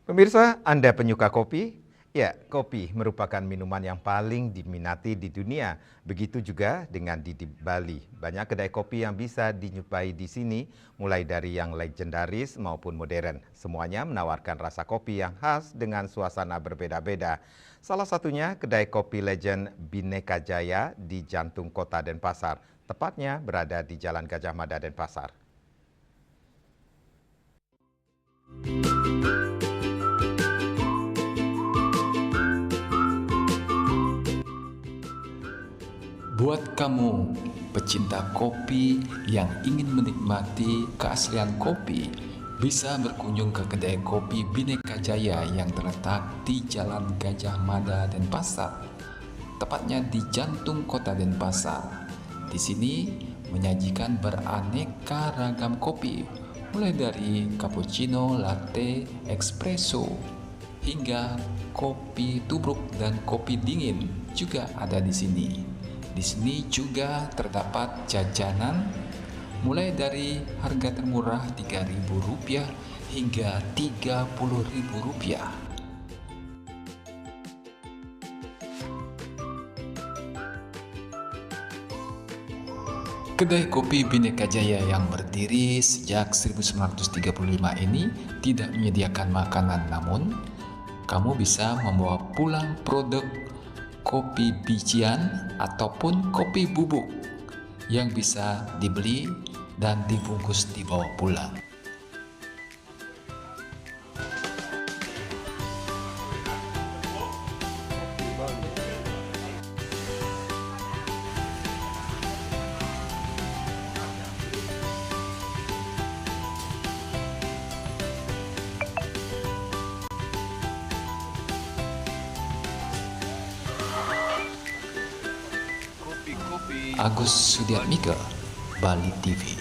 Pemirsa, Anda penyuka kopi? Ya, kopi merupakan minuman yang paling diminati di dunia. Begitu juga dengan di Bali. Banyak kedai kopi yang bisa dijumpai di sini, mulai dari yang legendaris maupun modern. Semuanya menawarkan rasa kopi yang khas dengan suasana berbeda-beda. Salah satunya kedai kopi legend Bhinneka Jaya di jantung kota Denpasar. Tepatnya berada di Jalan Gajah Mada, Denpasar. Buat kamu pecinta kopi yang ingin menikmati keaslian kopi, bisa berkunjung ke kedai kopi Bhinneka Jaya yang terletak di Jalan Gajah Mada, Denpasar, tepatnya di jantung kota Denpasar. Di sini menyajikan beraneka ragam kopi, mulai dari cappuccino, latte, espresso, hingga kopi tubruk dan kopi dingin juga ada di sini. Di sini juga terdapat jajanan mulai dari harga termurah Rp3.000 hingga Rp30.000. Kedai kopi Bhinneka Jaya yang berdiri sejak 1935 ini tidak menyediakan makanan, namun kamu bisa membawa pulang produk kopi bijian ataupun kopi bubuk yang bisa dibeli dan dibungkus dibawa pulang. Agus Sudiatmika, Bali TV.